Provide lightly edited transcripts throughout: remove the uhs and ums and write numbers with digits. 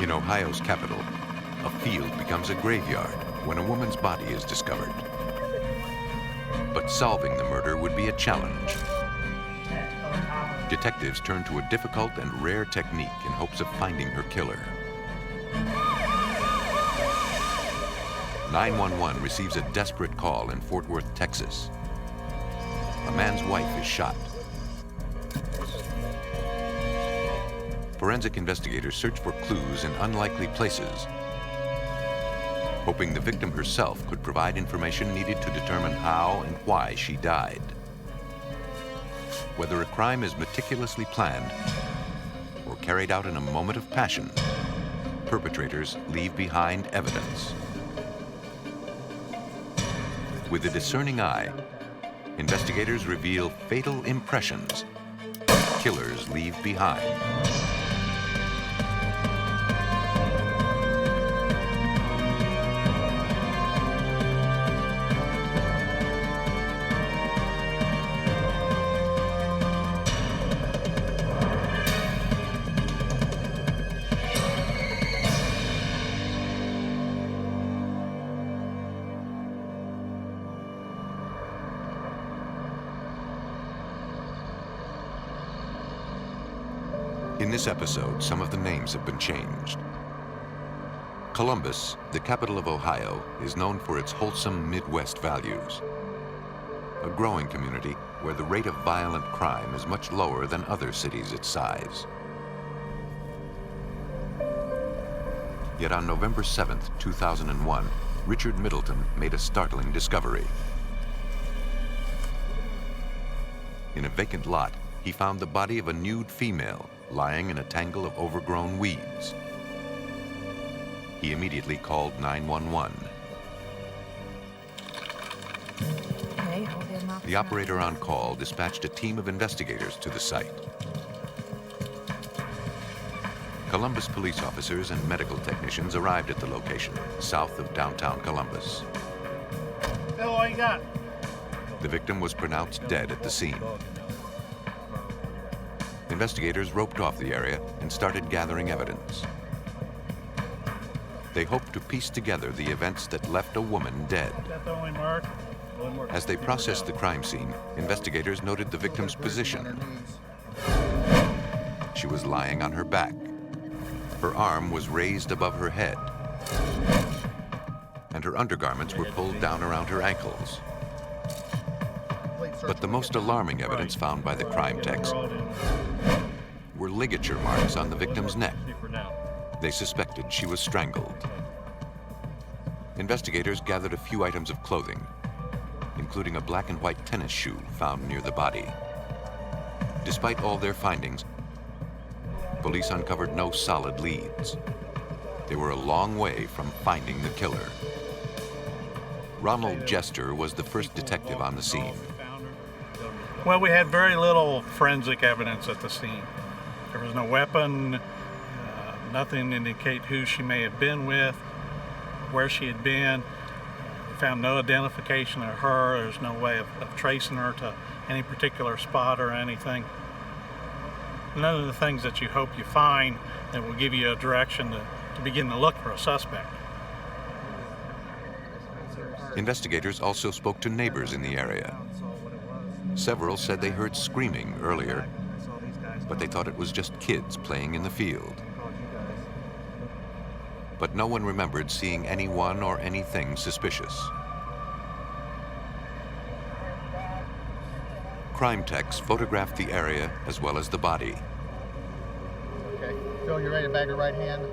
In Ohio's capital, a field becomes a graveyard when a woman's body is discovered. But solving the murder would be a challenge. Detectives turn to a difficult and rare technique in hopes of finding her killer. 911 receives a desperate call in Fort Worth, Texas. A man's wife is shot. Forensic investigators search for clues in unlikely places, hoping the victim herself could provide information needed to determine how and why she died. Whether a crime is meticulously planned or carried out in a moment of passion, perpetrators leave behind evidence. With a discerning eye, investigators reveal fatal impressions killers leave behind. In this episode, some of the names have been changed. Columbus, the capital of Ohio, is known for its wholesome Midwest values. A growing community where the rate of violent crime is much lower than other cities its size. Yet on November 7th, 2001, Richard Middleton made a startling discovery. In a vacant lot, he found the body of a nude female lying in a tangle of overgrown weeds. He immediately called 911. The operator on call dispatched a team of investigators to the site. Columbus police officers and medical technicians arrived at the location, south of downtown Columbus. Bill, what you got? The victim was pronounced dead at the scene. Investigators roped off the area and started gathering evidence. They hoped to piece together the events that left a woman dead. That's the only mark. As they processed the crime scene, investigators noted the victim's position. She was lying on her back. Her arm was raised above her head, and her undergarments were pulled down around her ankles. But the most alarming evidence found by the crime techs were ligature marks on the victim's neck. They suspected she was strangled. Investigators gathered a few items of clothing, including a black and white tennis shoe found near the body. Despite all their findings, police uncovered no solid leads. They were a long way from finding the killer. Ronald Jester was the first detective on the scene. Well, we had very little forensic evidence at the scene. There was no weapon, nothing to indicate who she may have been with, where she had been. We found no identification of her. There's no way of tracing her to any particular spot or anything. None of the things that you hope you find that will give you a direction to begin to look for a suspect. Investigators also spoke to neighbors in the area. Several said they heard screaming earlier, but they thought it was just kids playing in the field. But no one remembered seeing anyone or anything suspicious. Crime techs photographed the area as well as the body. Okay, Phil, you ready to bag her right hand?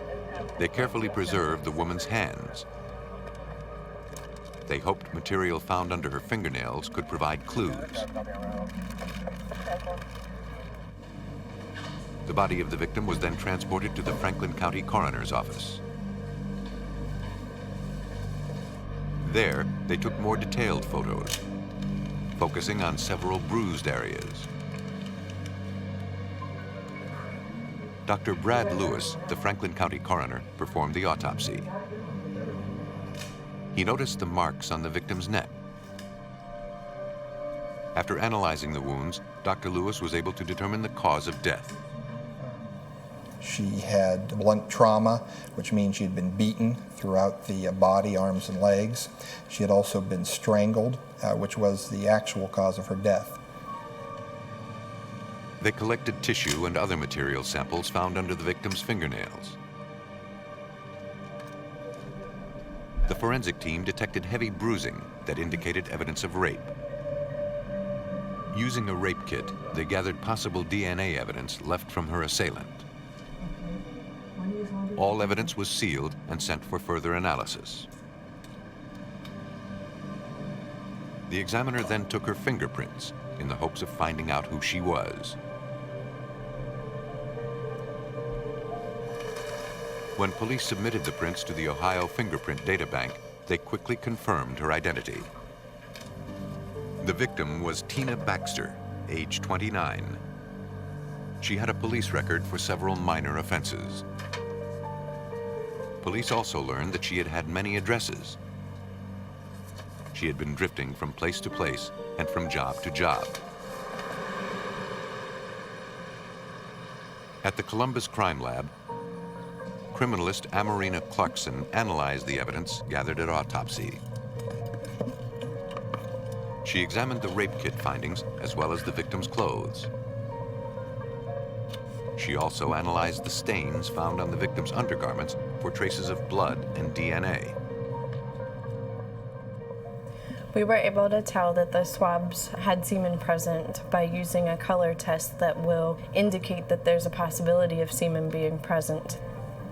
They carefully preserved the woman's hands. They hoped material found under her fingernails could provide clues. The body of the victim was then transported to the Franklin County Coroner's Office. There, they took more detailed photos, focusing on several bruised areas. Dr. Brad Lewis, the Franklin County coroner, performed the autopsy. He noticed the marks on the victim's neck. After analyzing the wounds, Dr. Lewis was able to determine the cause of death. She had blunt trauma, which means she had been beaten throughout the body, arms, and legs. She had also been strangled, which was the actual cause of her death. They collected tissue and other material samples found under the victim's fingernails. The forensic team detected heavy bruising that indicated evidence of rape. Using a rape kit, they gathered possible DNA evidence left from her assailant. All evidence was sealed and sent for further analysis. The examiner then took her fingerprints in the hopes of finding out who she was. When police submitted the prints to the Ohio Fingerprint Databank, they quickly confirmed her identity. The victim was Tina Baxter, age 29. She had a police record for several minor offenses. Police also learned that she had had many addresses. She had been drifting from place to place and from job to job. At the Columbus Crime Lab, criminalist Amarina Clarkson analyzed the evidence gathered at autopsy. She examined the rape kit findings as well as the victim's clothes. She also analyzed the stains found on the victim's undergarments for traces of blood and DNA. We were able to tell that the swabs had semen present by using a color test that will indicate that there's a possibility of semen being present.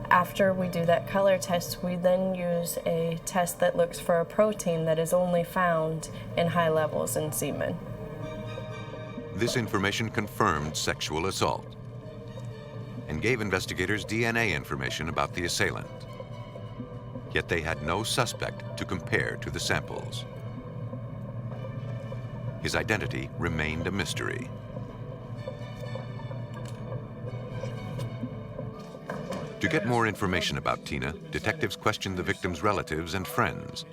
After we do that color test, we then use a test that looks for a protein that is only found in high levels in semen. This information confirmed sexual assault and gave investigators DNA information about the assailant. Yet they had no suspect to compare to the samples. His identity remained a mystery. To get more information about Tina, detectives questioned the victim's relatives and friends,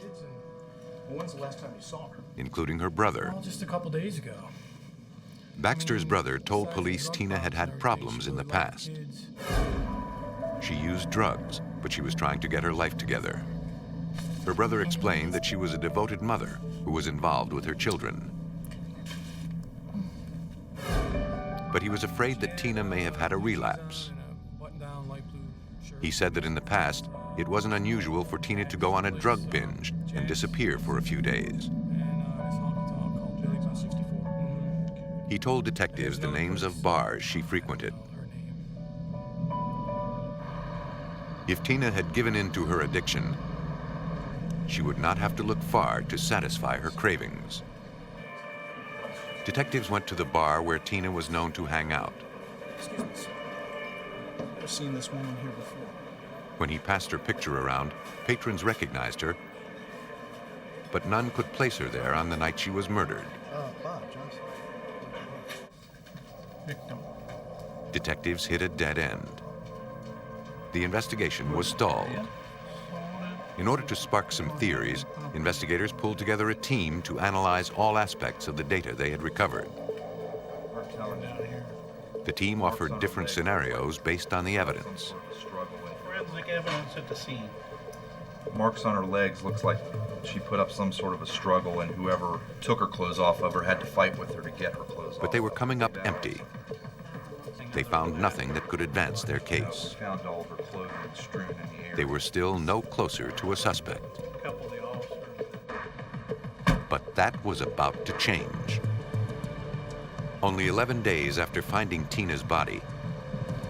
When's the last time you saw her? including her brother. Well, just a couple days ago. Baxter's brother told police Tina had had problems in the past. She used drugs, but she was trying to get her life together. Her brother explained that she was a devoted mother who was involved with her children. But he was afraid that Tina may have had a relapse. He said that in the past, it wasn't unusual for Tina to go on a drug binge and disappear for a few days. He told detectives the names of bars she frequented. If Tina had given in to her addiction, she would not have to look far to satisfy her cravings. Detectives went to the bar where Tina was known to hang out. Excuse me, sir. I've seen this woman here before. When he passed her picture around, patrons recognized her, but none could place her there on the night she was murdered. Bob Johnson. Victim. Detectives hit a dead end. The investigation was stalled. In order to spark some theories, investigators pulled together a team to analyze all aspects of the data they had recovered. The team offered different scenarios based on the evidence. Forensic evidence at the scene. Marks on her legs looks like she put up some sort of a struggle, and whoever took her clothes off of her had to fight with her to get her clothes off. But they were coming up empty. They found nothing that could advance their case. Found all of her clothing strewn in the air. They were still no closer to a suspect. A couple of the officers. But that was about to change. Only 11 days after finding Tina's body,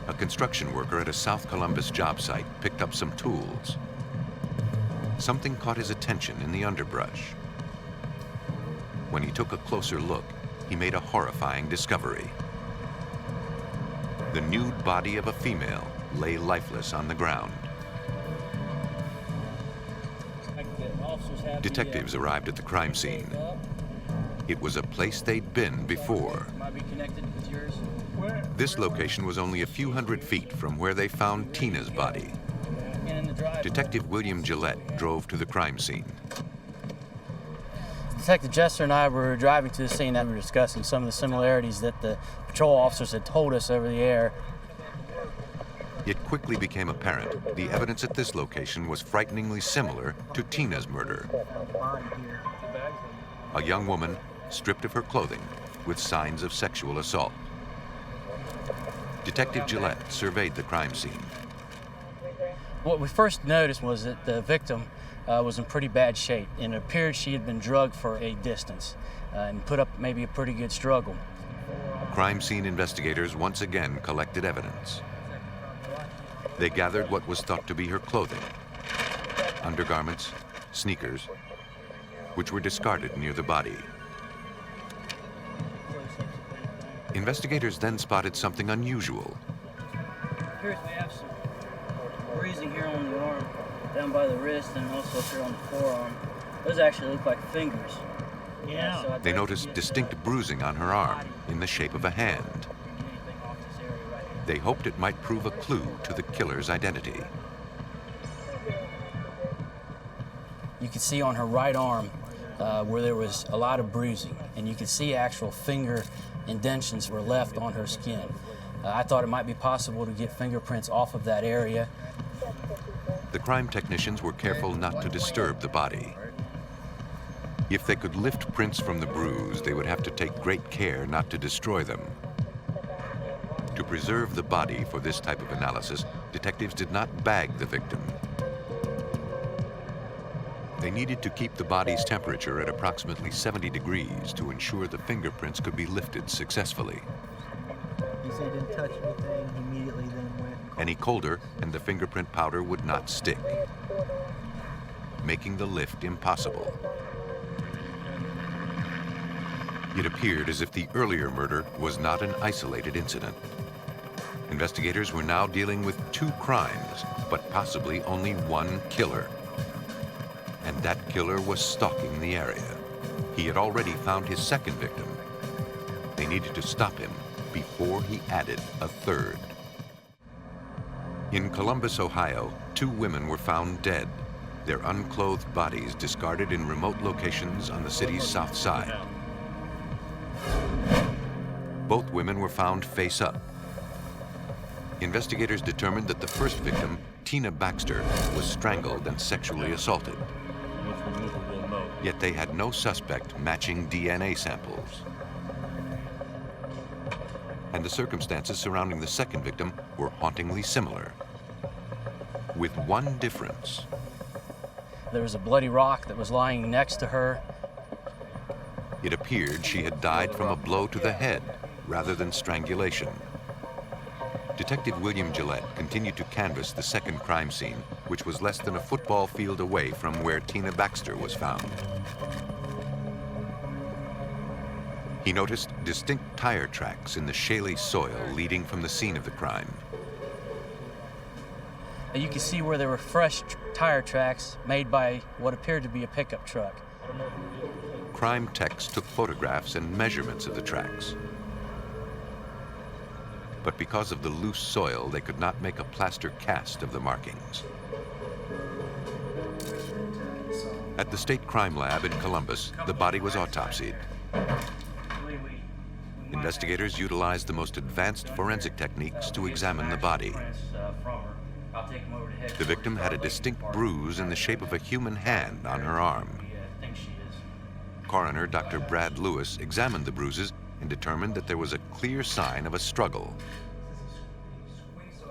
a construction worker at a South Columbus job site picked up some tools. Something caught his attention in the underbrush. When he took a closer look, he made a horrifying discovery. The nude body of a female lay lifeless on the ground. Detectives arrived at the crime scene. It was a place they'd been before. This location was only a few hundred feet from where they found Tina's body. Detective William Gillette drove to the crime scene. Detective Jester and I were driving to the scene and we were discussing some of the similarities that the patrol officers had told us over the air. quickly became apparent, the evidence at this location was frighteningly similar to Tina's murder. A young woman stripped of her clothing with signs of sexual assault. Detective Gillette surveyed the crime scene. What we first noticed was that the victim was in pretty bad shape, and it appeared she had been drugged for a distance and put up maybe a pretty good struggle. Crime scene investigators once again collected evidence. They gathered what was thought to be her clothing, undergarments, sneakers, which were discarded near the body. Investigators then spotted something unusual. Appears we have some bruising here on the arm, down by the wrist, and also here on the forearm. Those actually look like fingers. Yeah. So They noticed distinct bruising on her arm in the shape of a hand. They hoped it might prove a clue to the killer's identity. You could see on her right arm where there was a lot of bruising, and you could see actual finger indentions were left on her skin. I thought it might be possible to get fingerprints off of that area. The crime technicians were careful not to disturb the body. If they could lift prints from the bruise, they would have to take great care not to destroy them. To preserve the body for this type of analysis, detectives did not bag the victim. They needed to keep the body's temperature at approximately 70 degrees to ensure the fingerprints could be lifted successfully. He said he didn't touch anything. He immediately then went and called. Any colder, and the fingerprint powder would not stick, making the lift impossible. It appeared as if the earlier murder was not an isolated incident. Investigators were now dealing with two crimes, but possibly only one killer. And that killer was stalking the area. He had already found his second victim. They needed to stop him before he added a third. In Columbus, Ohio, two women were found dead, their unclothed bodies discarded in remote locations on the city's south side. Both women were found face up. Investigators determined that the first victim, Tina Baxter, was strangled and sexually assaulted. Yet they had no suspect matching DNA samples. And the circumstances surrounding the second victim were hauntingly similar, with one difference. There was a bloody rock that was lying next to her. It appeared she had died from a blow to the head rather than strangulation. Detective William Gillette continued to canvass the second crime scene, which was less than a football field away from where Tina Baxter was found. He noticed distinct tire tracks in the shaly soil leading from the scene of the crime. You could see where there were fresh tire tracks made by what appeared to be a pickup truck. Crime techs took photographs and measurements of the tracks. But because of the loose soil, they could not make a plaster cast of the markings. At the State Crime Lab in Columbus, the body was autopsied. Investigators utilized the most advanced forensic techniques to examine the body. The victim had a distinct bruise in the shape of a human hand on her arm. Coroner Dr. Brad Lewis examined the bruises and determined that there was a clear sign of a struggle.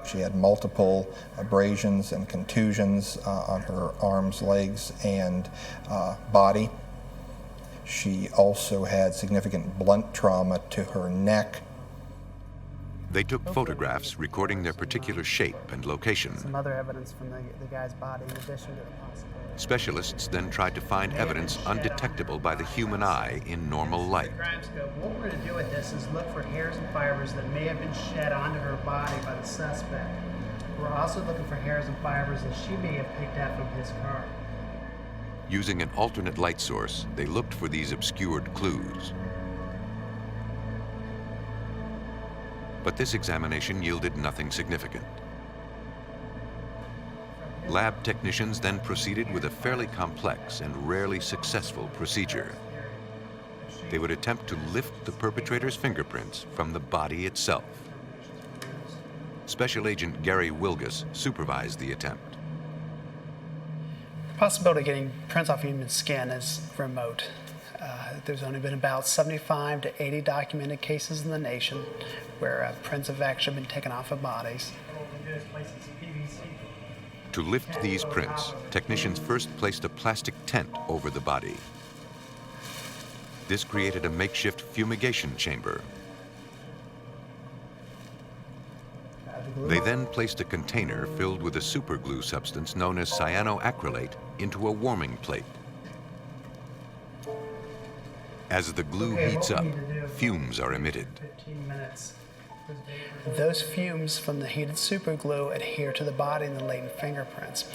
She had multiple abrasions and contusions on her arms, legs, and body. She also had significant blunt trauma to her neck. They took photographs recording their particular shape and location. Some other evidence from the guy's body in addition to the possible. Specialists then tried to find evidence undetectable by the human eye in normal light. What we're going to do with this is look for hairs and fibers that may have been shed onto her body by the suspect. We're also looking for hairs and fibers that she may have picked up from his car. Using an alternate light source, they looked for these obscured clues. But this examination yielded nothing significant. Lab technicians then proceeded with a fairly complex and rarely successful procedure. They would attempt to lift the perpetrator's fingerprints from the body itself. Special Agent Gary Wilgus supervised the attempt. The possibility of getting prints off human skin is remote. There's only been about 75 to 80 documented cases in the nation where prints have actually been taken off of bodies. To lift these prints, technicians first placed a plastic tent over the body. This created a makeshift fumigation chamber. They then placed a container filled with a superglue substance known as cyanoacrylate into a warming plate. As the glue heats up, fumes are emitted. 15 minutes. Those fumes from the heated superglue adhere to the body and the latent fingerprints.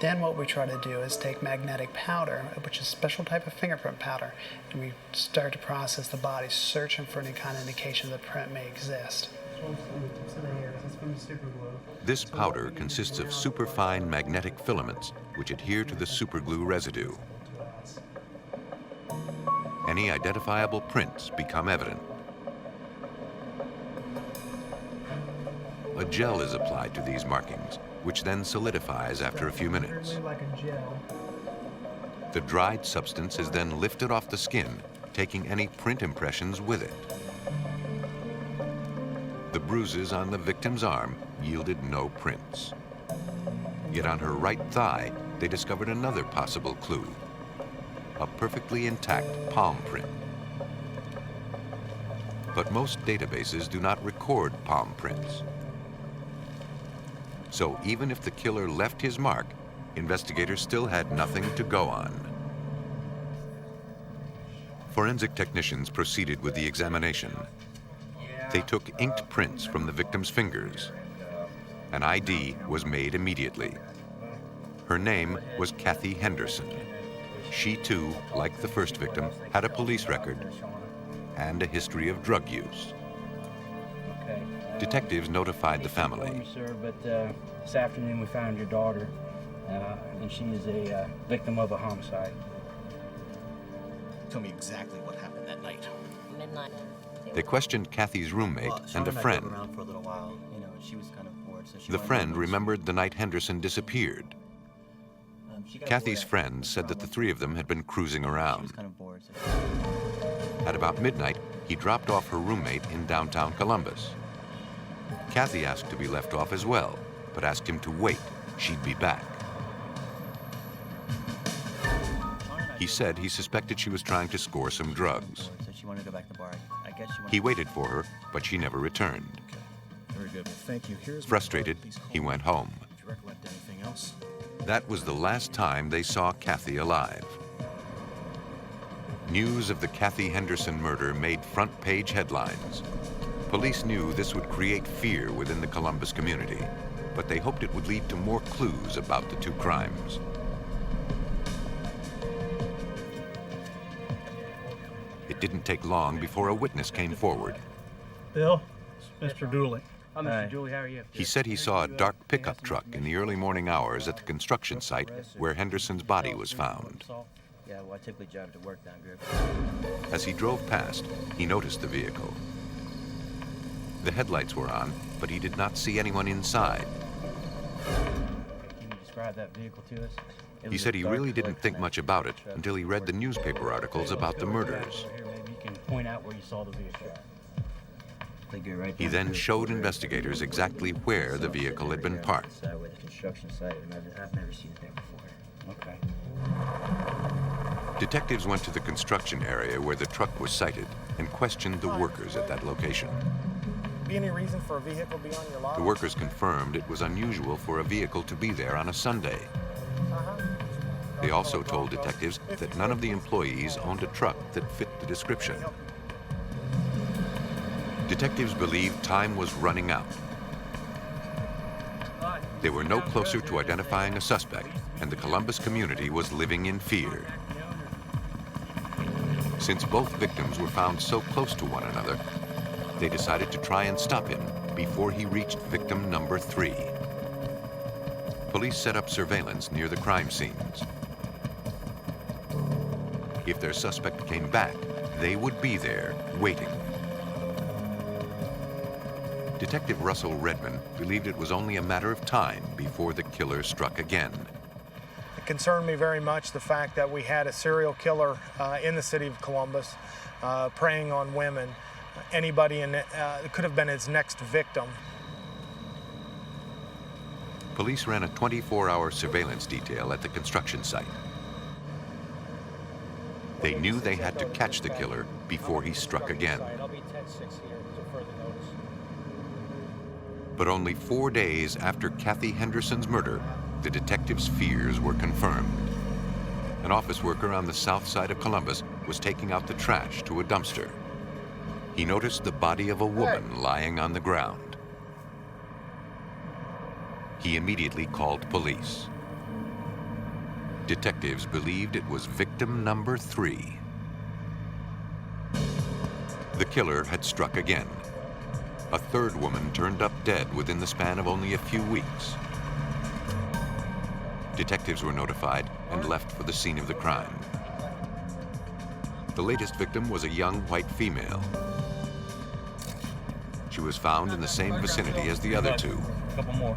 Then what we try to do is take magnetic powder, which is a special type of fingerprint powder, and we start to process the body, searching for any kind of indication the print may exist. This powder consists of superfine magnetic filaments which adhere to the superglue residue. Any identifiable prints become evident. A gel is applied to these markings, which then solidifies after a few minutes. Like a gel. The dried substance is then lifted off the skin, taking any print impressions with it. The bruises on the victim's arm yielded no prints. Yet on her right thigh, they discovered another possible clue: a perfectly intact palm print. But most databases do not record palm prints. So even if the killer left his mark, investigators still had nothing to go on. Forensic technicians proceeded with the examination. They took inked prints from the victim's fingers. An ID was made immediately. Her name was Kathy Henderson. She too, like the first victim, had a police record and a history of drug use. Detectives notified the family. Sir, but this afternoon we found your daughter, and she is a victim of a homicide. Tell me exactly what happened that night. Midnight. They questioned Kathy's roommate and a friend. For a little while. You know, she was kind of bored, so she The friend remembered the night Henderson disappeared. Kathy's friend said that the three of them had been cruising around. At about midnight, he dropped off her roommate in downtown Columbus. Kathy asked to be left off as well, but asked him to wait. She'd be back. He said he suspected she was trying to score some drugs. So she wanted to go back to the bar. I guess she wanted He waited for her, but she never returned. Okay. Very good. Well, thank you. Here's Frustrated, he went home. Did you recollect anything else? That was the last time they saw Kathy alive. News of the Kathy Henderson murder made front-page headlines. Police knew this would create fear within the Columbus community, but they hoped it would lead to more clues about the two crimes. It didn't take long before a witness came forward. Bill, it's Mr. Dooley. I'm Mr. Julie, how are you? He said he saw a dark pickup truck in the early morning hours at the construction site where Henderson's body was found. Yeah, well, I typically drive to work down here. As he drove past, he noticed the vehicle. The headlights were on, but he did not see anyone inside. Can you describe that vehicle to us? He said he really didn't think much about it until he read the newspaper articles about the murders. Here, maybe you can point out where you saw the vehicle. Right He then showed investigators exactly where the vehicle had been parked. Where the construction site, and I've never seen it there before. Okay. Detectives went to the construction area where the truck was sighted and questioned the workers at that location. Be any reason for a vehicle to be on your lot? The workers confirmed it was unusual for a vehicle to be there on a Sunday. They also told detectives that none of the employees owned a truck that fit the description. Detectives believed time was running out. They were no closer to identifying a suspect, and the Columbus community was living in fear. Since both victims were found so close to one another, they decided to try and stop him before he reached victim number 3. Police set up surveillance near the crime scenes. If their suspect came back, they would be there, waiting. Detective Russell Redmond believed it was only a matter of time before the killer struck again. It concerned me very much the fact that we had a serial killer in the city of Columbus preying on women. Anybody could have been his next victim. Police ran a 24-hour surveillance detail at the construction site. They knew they had to catch the killer before he struck again. But only 4 days after Kathy Henderson's murder, the detectives' fears were confirmed. An office worker on the south side of Columbus was taking out the trash to a dumpster. He noticed the body of a woman lying on the ground. He immediately called police. Detectives believed it was victim number 3. The killer had struck again. A third woman turned up dead within the span of only a few weeks. Detectives were notified and left for the scene of the crime. The latest victim was a young white female. She was found in the same vicinity as the other two. Couple more.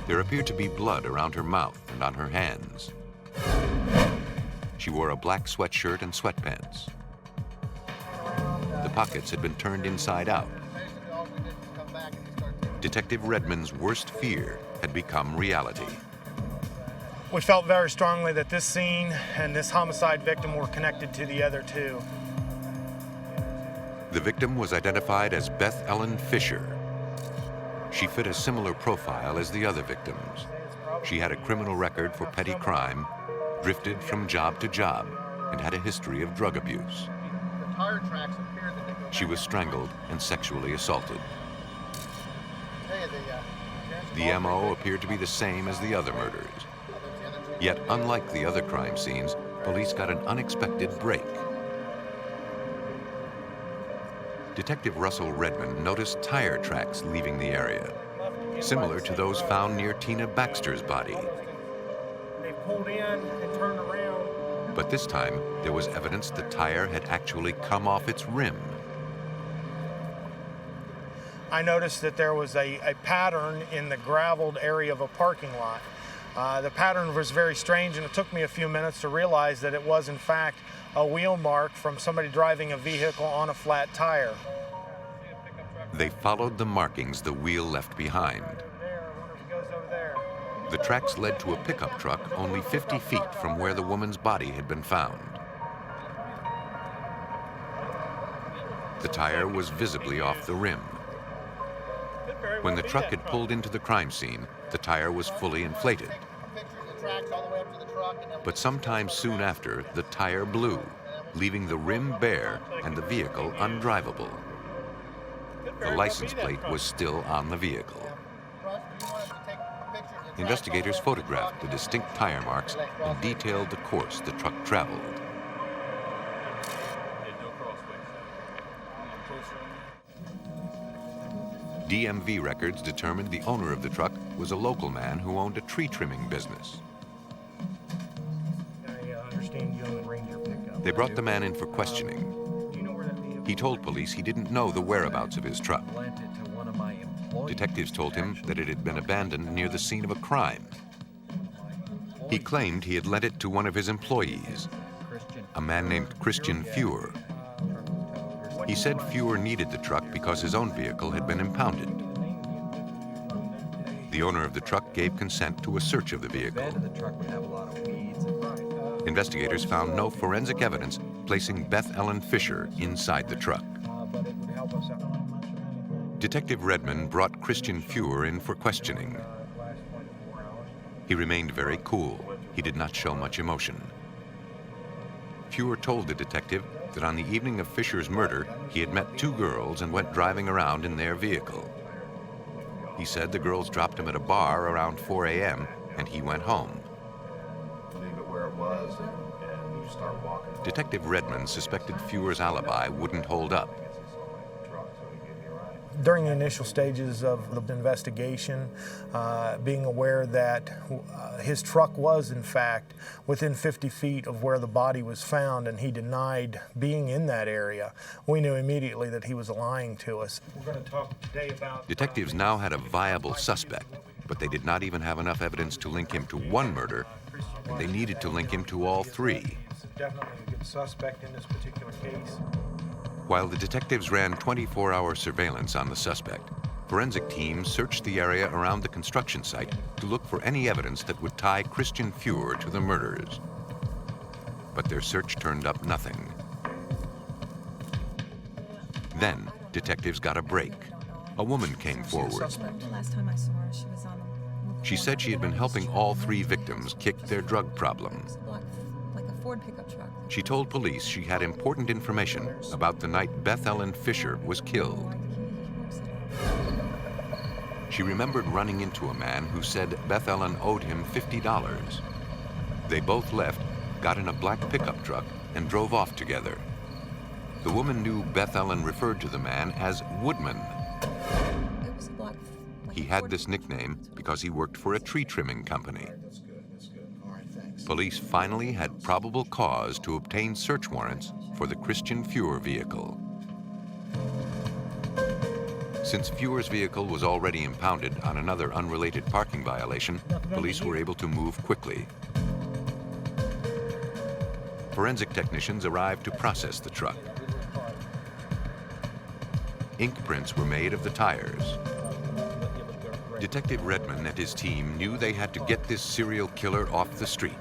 There appeared to be blood around her mouth and on her hands. She wore a black sweatshirt and sweatpants. The pockets had been turned inside out. Detective Redmond's worst fear had become reality. We felt very strongly that this scene and this homicide victim were connected to the other two. The victim was identified as Beth Ellen Fisher. She fit a similar profile as the other victims. She had a criminal record for petty crime, drifted from job to job, and had a history of drug abuse. She was strangled and sexually assaulted. The MO appeared to be the same as the other murders. Yet, unlike the other crime scenes, police got an unexpected break. Detective Russell Redmond noticed tire tracks leaving the area, similar to those found near Tina Baxter's body. They pulled in and turned around. But this time, there was evidence the tire had actually come off its rim. I noticed that there was a pattern in the graveled area of a parking lot. The pattern was very strange, and it took me a few minutes to realize that it was, in fact, a wheel mark from somebody driving a vehicle on a flat tire. They followed the markings the wheel left behind. The tracks led to a pickup truck only 50 feet from where the woman's body had been found. The tire was visibly off the rim. When the truck had pulled into the crime scene, the tire was fully inflated. But sometime soon after, the tire blew, leaving the rim bare and the vehicle undrivable. The license plate was still on the vehicle. Investigators photographed the distinct tire marks and detailed the course the truck traveled. DMV records determined the owner of the truck was a local man who owned a tree trimming business. I understand you own a Ranger pickup. They brought the man in for questioning. He told police he didn't know the whereabouts of his truck. Detectives told him that it had been abandoned near the scene of a crime. He claimed he had lent it to one of his employees, a man named Christian Fuhr. He said Fuhr needed the truck because his own vehicle had been impounded. The owner of the truck gave consent to a search of the vehicle. Investigators found no forensic evidence placing Beth Ellen Fisher inside the truck. Detective Redmond brought Christian Fuhr in for questioning. He remained very cool. He did not show much emotion. Fuhr told the detective that on the evening of Fisher's murder, he had met two girls and went driving around in their vehicle. He said the girls dropped him at a bar around 4 a.m. and he went home. Detective Redmond suspected Fuhr's alibi wouldn't hold up. During the initial stages of the investigation, being aware that his truck was in fact within 50 feet of where the body was found and he denied being in that area, we knew immediately that he was lying to us. We're going to talk today about... Detectives now had a viable suspect, but they did not even have enough evidence to link him to one murder, and they needed to link him to all three. Definitely a good suspect in this particular case. While the detectives ran 24-hour surveillance on the suspect, forensic teams searched the area around the construction site to look for any evidence that would tie Christian Fuhr to the murders. But their search turned up nothing. Then, detectives got a break. A woman came forward. Last time I saw her, she was on She said she had been helping all three victims kick their drug problem. like a Ford pickup truck. She told police she had important information about the night Beth Ellen Fisher was killed. She remembered running into a man who said Beth Ellen owed him $50. They both left, got in a black pickup truck, and drove off together. The woman knew Beth Ellen referred to the man as Woodman. He had this nickname because he worked for a tree trimming company. Police finally had probable cause to obtain search warrants for the Christian Fuhr vehicle. Since Fuhr's vehicle was already impounded on another unrelated parking violation, police were able to move quickly. Forensic technicians arrived to process the truck. Ink prints were made of the tires. Detective Redman and his team knew they had to get this serial killer off the street.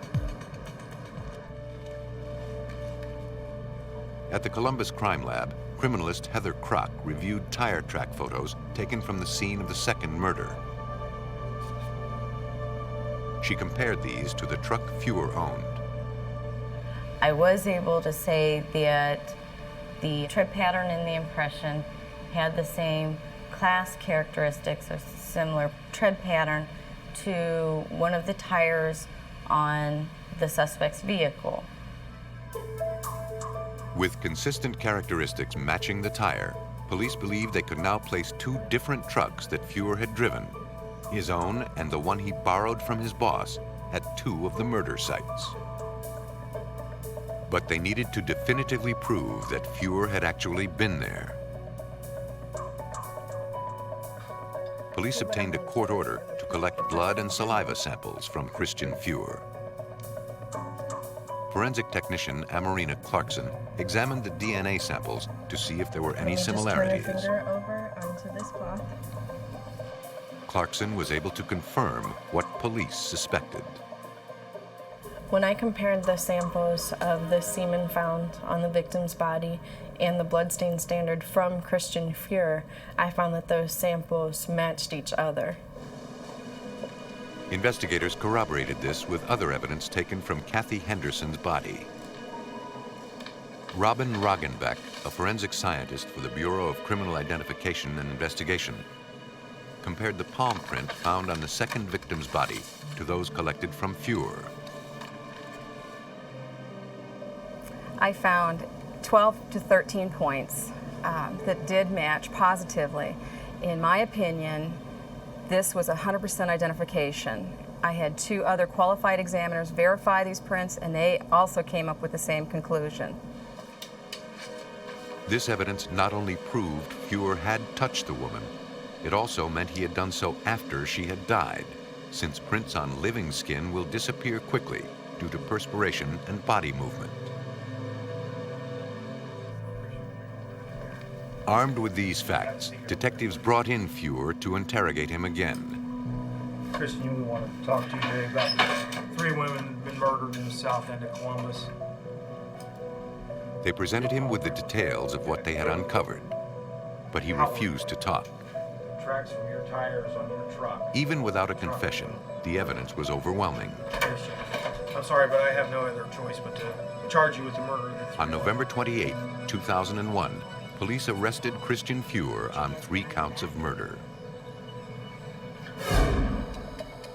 At the Columbus Crime Lab, criminalist Heather Kroc reviewed tire track photos taken from the scene of the second murder. She compared these to the truck Fuhr owned. I was able to say that the tread pattern in the impression had the same class characteristics or similar tread pattern to one of the tires on the suspect's vehicle. With consistent characteristics matching the tire, police believe they could now place two different trucks that Fuhr had driven, his own and the one he borrowed from his boss, at two of the murder sites. But they needed to definitively prove that Fuhr had actually been there. Police obtained a court order to collect blood and saliva samples from Christian Fuhr. Forensic technician Amarina Clarkson examined the DNA samples to see if there were any similarities. Just turn your finger over onto this cloth. Clarkson was able to confirm what police suspected. When I compared the samples of the semen found on the victim's body and the bloodstain standard from Christian Fuhr, I found that those samples matched each other. Investigators corroborated this with other evidence taken from Kathy Henderson's body. Robin Roggenbeck, a forensic scientist for the Bureau of Criminal Identification and Investigation, compared the palm print found on the second victim's body to those collected from Fuhr. I found 12 to 13 points that did match positively. In my opinion, this was 100% identification. I had two other qualified examiners verify these prints, and they also came up with the same conclusion. This evidence not only proved Fuhr had touched the woman, it also meant he had done so after she had died, since prints on living skin will disappear quickly due to perspiration and body movement. Armed with these facts, detectives brought in Fuhr to interrogate him again. Christian, we want to talk to you today about the three women who've been murdered in the south end of Columbus. They presented him with the details of what they had uncovered, but he refused to talk. Tracks from your tires on your truck. Even without a confession, the evidence was overwhelming. Christian, I'm sorry, but I have no other choice but to charge you with the murder of the three. On November 28, 2001, police arrested Christian Fuhr on 3 counts of murder.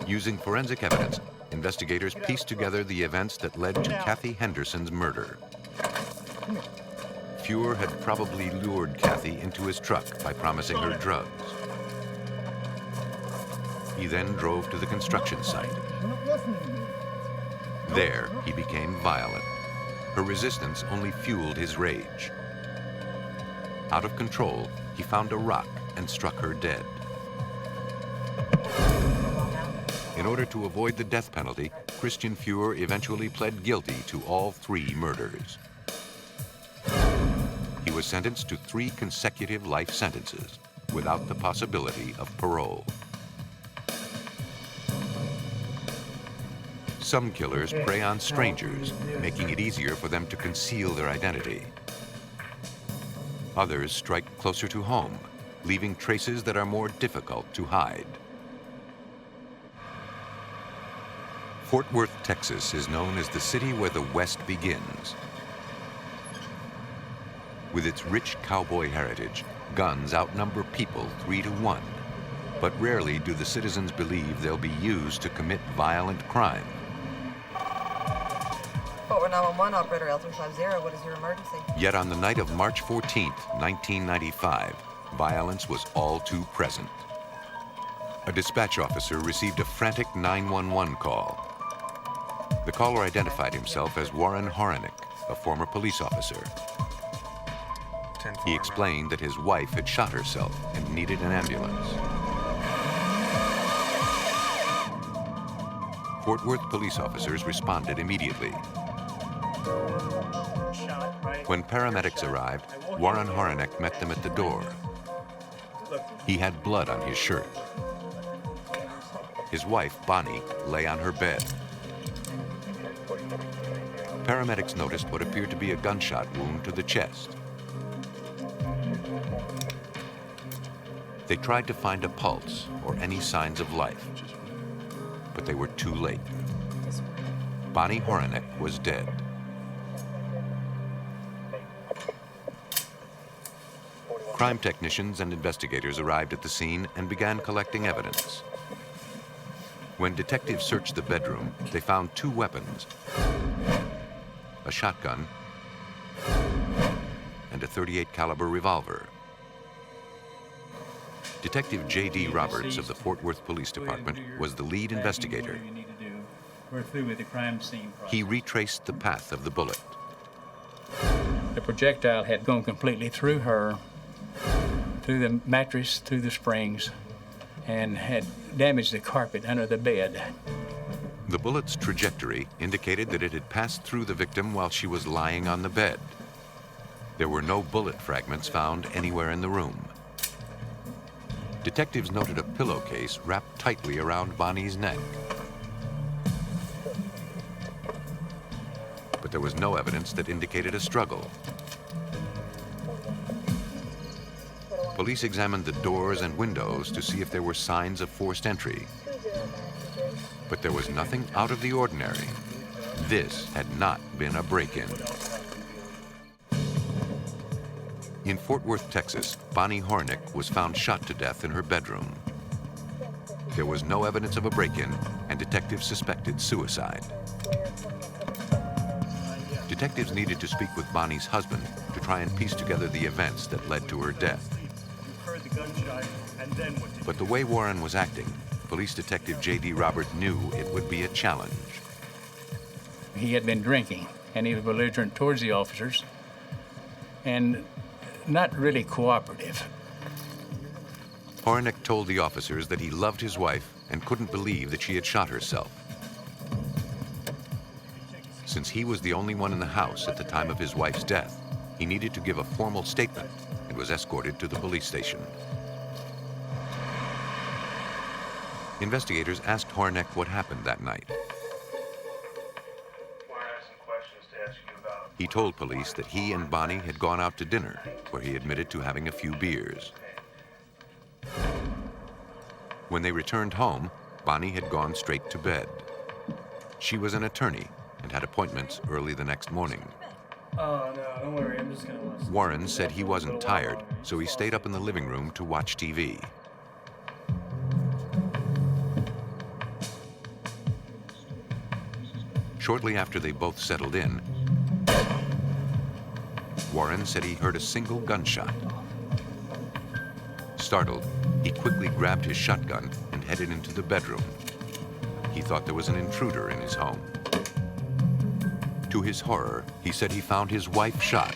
Using forensic evidence, investigators pieced together the events that led to Kathy Henderson's murder. Fuhr had probably lured Kathy into his truck by promising her drugs. He then drove to the construction site. There, he became violent. Her resistance only fueled his rage. Out of control, he found a rock and struck her dead. In order to avoid the death penalty, Christian Fuhr eventually pled guilty to all 3 murders. He was sentenced to 3 consecutive life sentences without the possibility of parole. Some killers prey on strangers, making it easier for them to conceal their identity. Others strike closer to home, leaving traces that are more difficult to hide. Fort Worth, Texas is known as the city where the West begins. With its rich cowboy heritage, guns outnumber people 3 to 1. But rarely do the citizens believe they'll be used to commit violent crime. Fort Worth 911 operator L350, what is your emergency? Yet on the night of March 14th, 1995, violence was all too present. A dispatch officer received a frantic 911 call. The caller identified himself as Ronald Hornick, a former police officer. He explained that his wife had shot herself and needed an ambulance. Fort Worth police officers responded immediately. When paramedics arrived, Ronald Jester met them at the door. He had blood on his shirt. His wife, Bonnie, lay on her bed. Paramedics noticed what appeared to be a gunshot wound to the chest. They tried to find a pulse or any signs of life, but they were too late. Bonnie Horinek was dead. Crime technicians and investigators arrived at the scene and began collecting evidence. When detectives searched the bedroom, they found 2 weapons, a shotgun and a .38 caliber revolver. Detective J.D. Roberts of the Fort Worth Police Department was the lead investigator. We're through with the crime scene process. He retraced the path of the bullet. The projectile had gone completely through her, through the mattress, through the springs, and had damaged the carpet under the bed. The bullet's trajectory indicated that it had passed through the victim while she was lying on the bed. There were no bullet fragments found anywhere in the room. Detectives noted a pillowcase wrapped tightly around Bonnie's neck. But there was no evidence that indicated a struggle. Police examined the doors and windows to see if there were signs of forced entry. But there was nothing out of the ordinary. This had not been a break-in. In Fort Worth, Texas, Bonnie Horinek was found shot to death in her bedroom. There was no evidence of a break-in, and detectives suspected suicide. Detectives needed to speak with Bonnie's husband to try and piece together the events that led to her death. But the way Warren was acting, Police Detective J.D. Roberts knew it would be a challenge. He had been drinking, and he was belligerent towards the officers, and not really cooperative. Hornick told the officers that he loved his wife and couldn't believe that she had shot herself. Since he was the only one in the house at the time of his wife's death, he needed to give a formal statement and was escorted to the police station. Investigators asked Hornick what happened that night. He told police that he and Bonnie had gone out to dinner, where he admitted to having a few beers. When they returned home, Bonnie had gone straight to bed. She was an attorney and had appointments early the next morning. Oh, no, don't worry, I'm just gonna listen. Warren said he wasn't tired, so he stayed up in the living room to watch TV. Shortly after they both settled in, Warren said he heard a single gunshot. Startled, he quickly grabbed his shotgun and headed into the bedroom. He thought there was an intruder in his home. To his horror, he said he found his wife shot,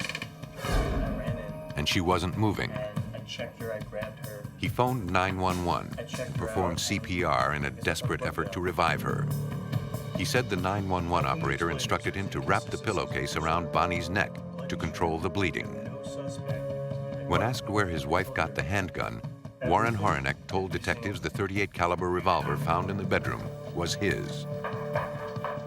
and she wasn't moving. I checked her, I grabbed her. He phoned 911 and performed CPR in a desperate effort to revive her. He said the 911 operator instructed him to wrap the pillowcase around Bonnie's neck to control the bleeding. When asked where his wife got the handgun, Warren Horinek told detectives the .38 caliber revolver found in the bedroom was his.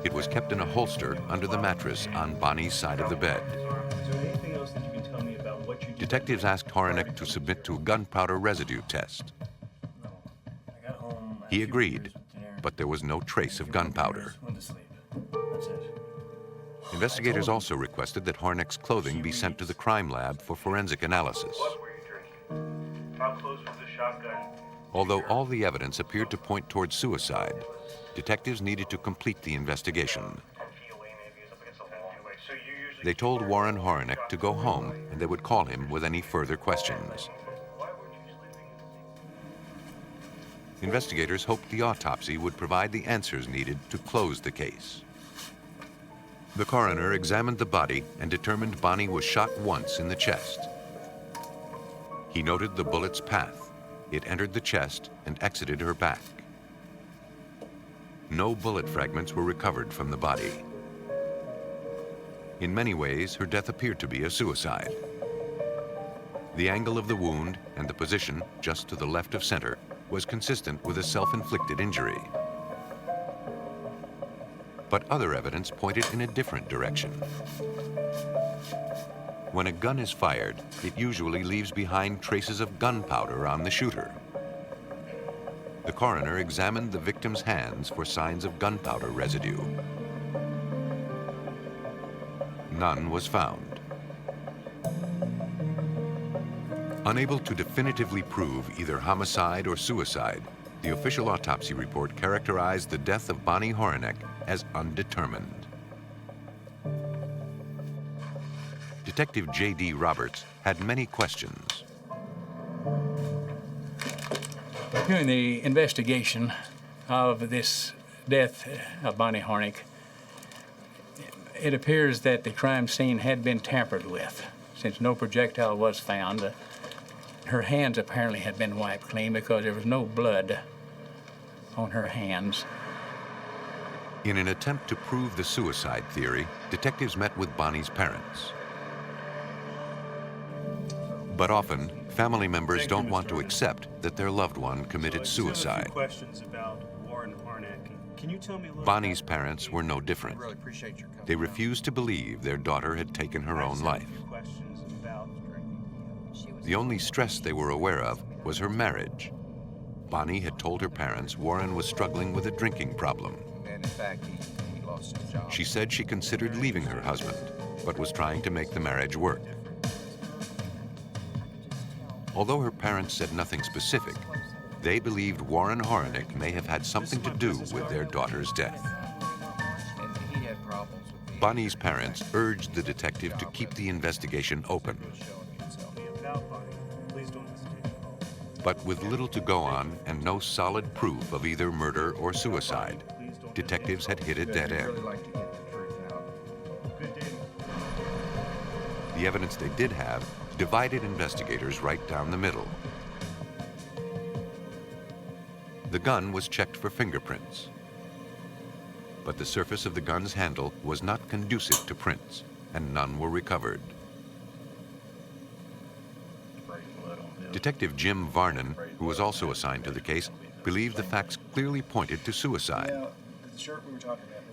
It was kept in a holster under the mattress on Bonnie's side of the bed. Is there anything else that you can tell me about what you did? Detectives asked Horinek to submit to a gunpowder residue test. He agreed, but there was no trace of gunpowder. Investigators also requested that Hornick's clothing be sent to the crime lab for forensic analysis. What were you drinking? How close was the shotgun? Although all the evidence appeared to point towards suicide, detectives needed to complete the investigation. They told Warren Horinek to go home and they would call him with any further questions. Investigators hoped the autopsy would provide the answers needed to close the case. The coroner examined the body and determined Bonnie was shot once in the chest. He noted the bullet's path. It entered the chest and exited her back. No bullet fragments were recovered from the body. In many ways, her death appeared to be a suicide. The angle of the wound and the position just to the left of center was consistent with a self-inflicted injury. But other evidence pointed in a different direction. When a gun is fired, it usually leaves behind traces of gunpowder on the shooter. The coroner examined the victim's hands for signs of gunpowder residue. None was found. Unable to definitively prove either homicide or suicide, the official autopsy report characterized the death of Bonnie Horinek as undetermined. Detective J.D. Roberts had many questions. During the investigation of this death of Bonnie Horinek, it appears that the crime scene had been tampered with. Since no projectile was found, her hands apparently had been wiped clean because there was no blood on her hands. In an attempt to prove the suicide theory, detectives met with Bonnie's parents. But often, family members don't want to accept that their loved one committed suicide. Questions about Warren Horinek. Can you tell me a little Bonnie's parents were no different. Really appreciate your company. They refused to believe their daughter had taken her own life. questions about The only stress they were aware of was her marriage. Bonnie had told her parents Warren was struggling with a drinking problem. And in fact, he lost his job. She said she considered leaving her husband, but was trying to make the marriage work. Although her parents said nothing specific, they believed Warren Horinek may have had something to do with their daughter's death. And he had problems with the Bonnie's parents urged the detective to keep the investigation open. But with little to go on and no solid proof of either murder or suicide, detectives had hit a dead end. The evidence they did have divided investigators right down the middle. The gun was checked for fingerprints, but the surface of the gun's handle was not conducive to prints, and none were recovered. Detective Jim Varnon, who was also assigned to the case, believed the facts clearly pointed to suicide.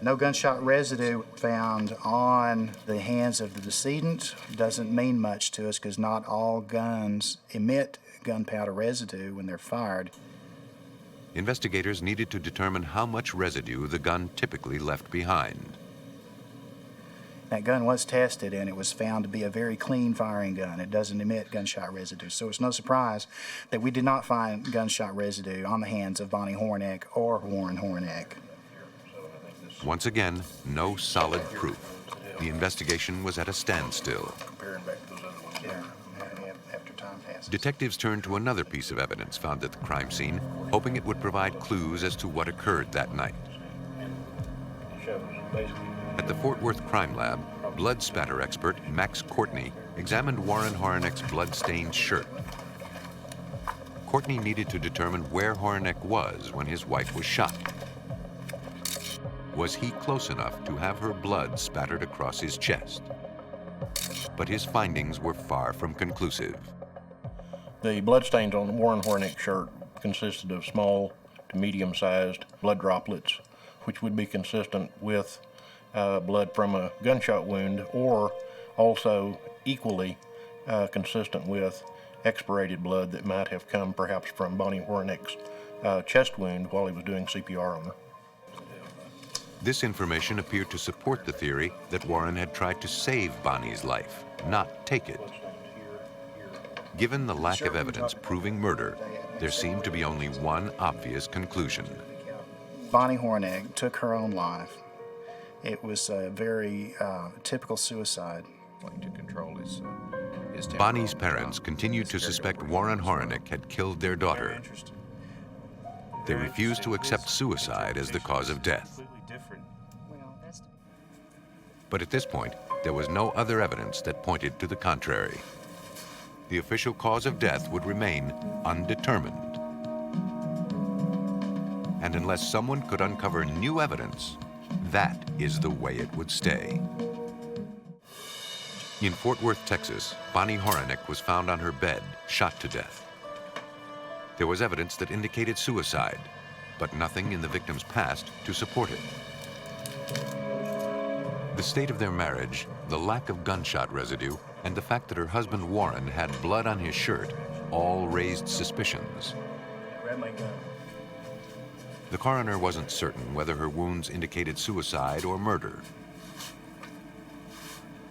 No gunshot residue found on the hands of the decedent doesn't mean much to us because not all guns emit gunpowder residue when they're fired. Investigators needed to determine how much residue the gun typically left behind. That gun was tested and it was found to be a very clean firing gun. It doesn't emit gunshot residue. So it's no surprise that we did not find gunshot residue on the hands of Bonnie Horinek or Warren Horinek. Once again, no solid proof. The investigation was at a standstill. turn back to those other ones. Yeah, after time passes. Detectives turned to another piece of evidence found at the crime scene, hoping it would provide clues as to what occurred that night. At the Fort Worth Crime Lab, blood spatter expert Max Courtney examined Warren Horinik's blood-stained shirt. Courtney needed to determine where Hornick was when his wife was shot. Was he close enough to have her blood spattered across his chest? But his findings were far from conclusive. The bloodstains on Warren Horinik's shirt consisted of small to medium-sized blood droplets, which would be consistent with blood from a gunshot wound, or also equally consistent with expirated blood that might have come perhaps from Bonnie Horinik's chest wound while he was doing CPR on her. This information appeared to support the theory that Warren had tried to save Bonnie's life, not take it. Given the lack of evidence proving murder, there seemed to be only one obvious conclusion. Bonnie Horinek took her own life. It was a very typical suicide. To control his Bonnie's parents continued to suspect Warren Horinek had killed their daughter. They refused to accept suicide as the cause of death. But at this point, there was no other evidence that pointed to the contrary. The official cause of death would remain undetermined. And unless someone could uncover new evidence, that is the way it would stay. In Fort Worth, Texas, Bonnie Horinek was found on her bed, shot to death. There was evidence that indicated suicide, but nothing in the victim's past to support it. The state of their marriage, the lack of gunshot residue, and the fact that her husband Warren had blood on his shirt all raised suspicions. Grab my gun. The coroner wasn't certain whether her wounds indicated suicide or murder.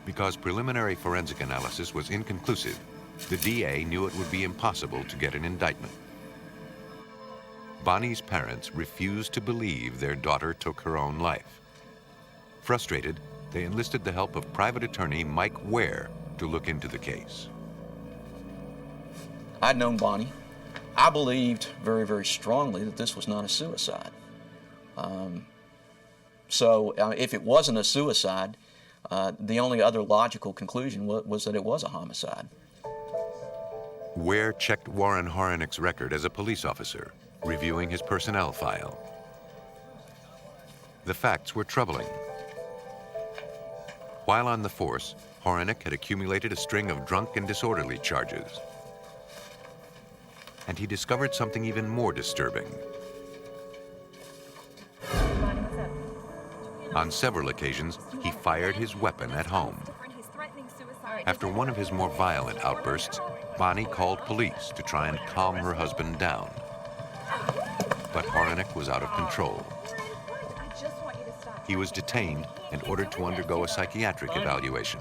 Because preliminary forensic analysis was inconclusive, the DA knew it would be impossible to get an indictment. Bonnie's parents refused to believe their daughter took her own life. Frustrated, they enlisted the help of private attorney Mike Ware to look into the case. I'd known Bonnie. I believed very, very strongly that this was not a suicide. So if it wasn't a suicide, the only other logical conclusion was that it was a homicide. Ware checked Warren Horinik's record as a police officer, reviewing his personnel file. The facts were troubling. While on the force, Horonic had accumulated a string of drunk and disorderly charges. And he discovered something even more disturbing. On several occasions, he fired his weapon at home. After one of his more violent outbursts, Bonnie called police to try and calm her husband down. But Horonic was out of control. He was detained and ordered to undergo a psychiatric evaluation.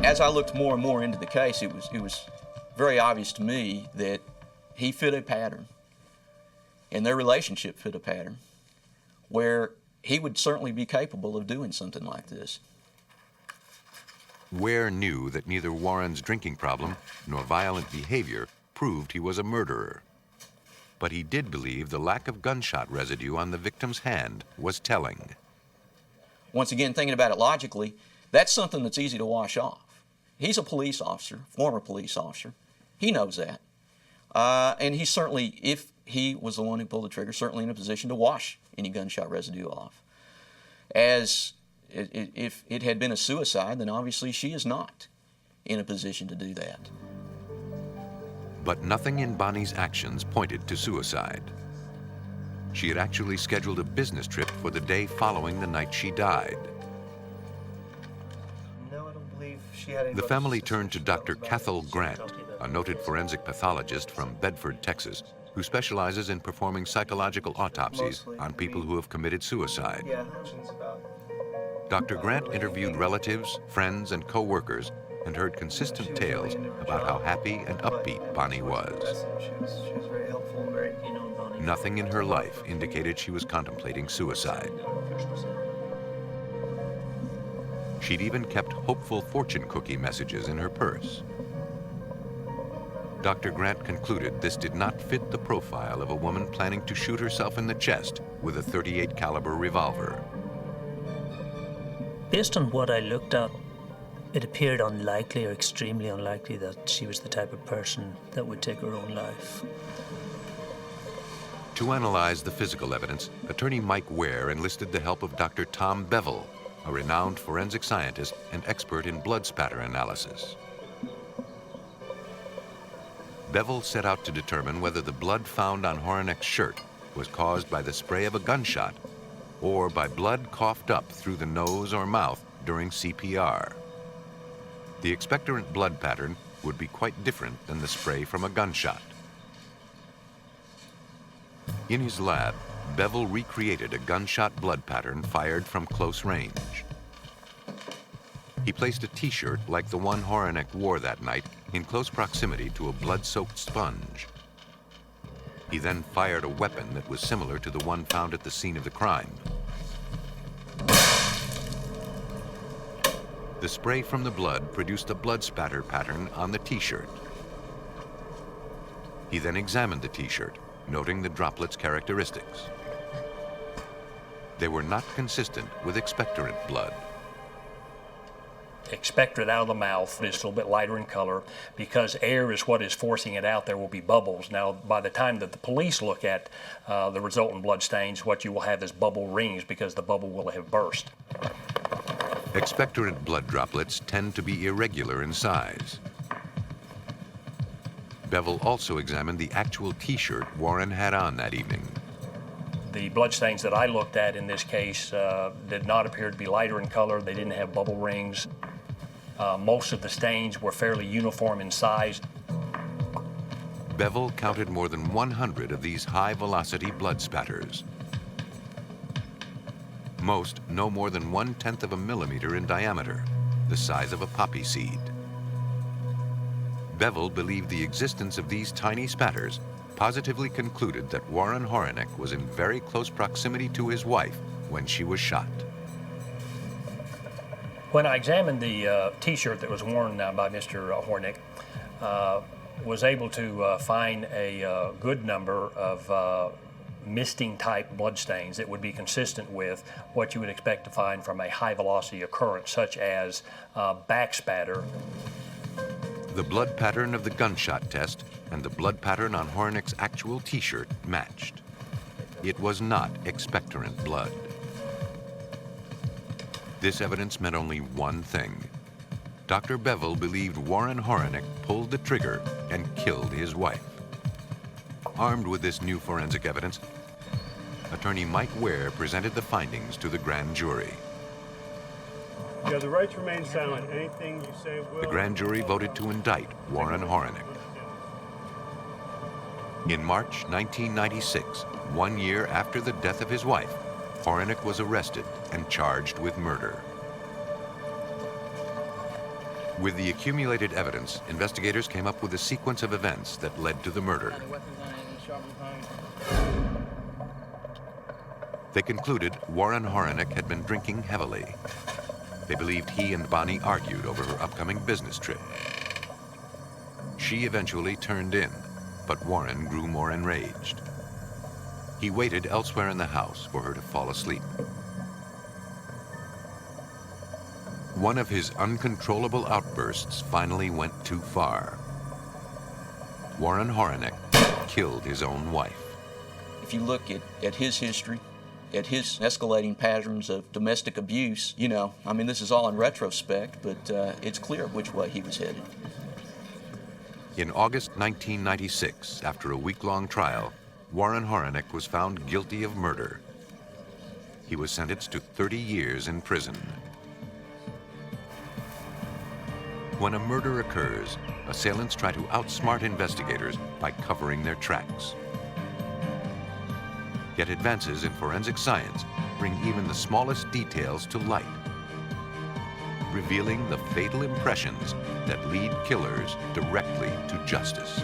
As I looked more and more into the case, it was very obvious to me that he fit a pattern, and their relationship fit a pattern, where he would certainly be capable of doing something like this. Ware knew that neither Warren's drinking problem nor violent behavior proved he was a murderer. But he did believe the lack of gunshot residue on the victim's hand was telling. Once again, thinking about it logically, that's something that's easy to wash off. He's a police officer, former police officer. He knows that. And he's certainly, if he was the one who pulled the trigger, certainly in a position to wash any gunshot residue off. As if it had been a suicide, then obviously she is not in a position to do that. But nothing in Bonnie's actions pointed to suicide. She had actually scheduled a business trip for the day following the night she died. No, I don't believe she had any. The family turned to Dr. Cathal Grant, a noted forensic pathologist from Bedford, Texas, who specializes in performing psychological autopsies on people who have committed suicide. Dr. Grant interviewed relatives, friends, and co-workers and heard consistent tales about how happy and upbeat Bonnie was. She was very helpful, very, Nothing in her life indicated she was contemplating suicide. She'd even kept hopeful fortune cookie messages in her purse. Dr. Grant concluded this did not fit the profile of a woman planning to shoot herself in the chest with a .38 caliber revolver. Based on what I looked at, it appeared unlikely or extremely unlikely that she was the type of person that would take her own life. To analyze the physical evidence, attorney Mike Ware enlisted the help of Dr. Tom Bevel, a renowned forensic scientist and expert in blood spatter analysis. Bevel set out to determine whether the blood found on Horinik's shirt was caused by the spray of a gunshot or by blood coughed up through the nose or mouth during CPR. The expectorant blood pattern would be quite different than the spray from a gunshot. In his lab, Bevel recreated a gunshot blood pattern fired from close range. He placed a t-shirt like the one Horonic wore that night in close proximity to a blood-soaked sponge. He then fired a weapon that was similar to the one found at the scene of the crime. The spray from the blood produced a blood spatter pattern on the t-shirt. He then examined the t-shirt, noting the droplets' characteristics. They were not consistent with expectorant blood. Expectorant out of the mouth is a little bit lighter in color. Because air is what is forcing it out, there will be bubbles. Now, by the time that the police look at the resultant blood stains, what you will have is bubble rings because the bubble will have burst. Expectorant blood droplets tend to be irregular in size. Bevel also examined the actual t-shirt Warren had on that evening. The bloodstains that I looked at in this case did not appear to be lighter in color. They didn't have bubble rings. Most of the stains were fairly uniform in size. Bevel counted more than 100 of these high-velocity blood spatters. Most no more than 1/10 of a millimeter in diameter, the size of a poppy seed. Bevel believed the existence of these tiny spatters positively concluded that Warren Horinek was in very close proximity to his wife when she was shot. When I examined the t-shirt that was worn by Mr. Hornick, was able to find a good number of misting type bloodstains that would be consistent with what you would expect to find from a high velocity occurrence, such as back spatter. The blood pattern of the gunshot test and the blood pattern on Hornick's actual t-shirt matched. It was not expectorant blood. This evidence meant only one thing. Dr. Bevel believed Warren Horinek pulled the trigger and killed his wife. Armed with this new forensic evidence, attorney Mike Ware presented the findings to the grand jury. You have the right to remain silent. Anything you say will... The grand jury voted to indict Warren Horinek. In March 1996, 1 year after the death of his wife, Horinek was arrested and charged with murder. With the accumulated evidence, investigators came up with a sequence of events that led to the murder. They concluded Warren Horinek had been drinking heavily. They believed he and Bonnie argued over her upcoming business trip. She eventually turned in, but Warren grew more enraged. He waited elsewhere in the house for her to fall asleep. One of his uncontrollable outbursts finally went too far. Warren Horinek killed his own wife. If you look at his history, at his escalating patterns of domestic abuse, you know, I mean, this is all in retrospect, but it's clear which way he was headed. In August 1996, after a week-long trial, Warren Horinek was found guilty of murder. He was sentenced to 30 years in prison. When a murder occurs, assailants try to outsmart investigators by covering their tracks. Yet advances in forensic science bring even the smallest details to light, revealing the fatal impressions that lead killers directly to justice.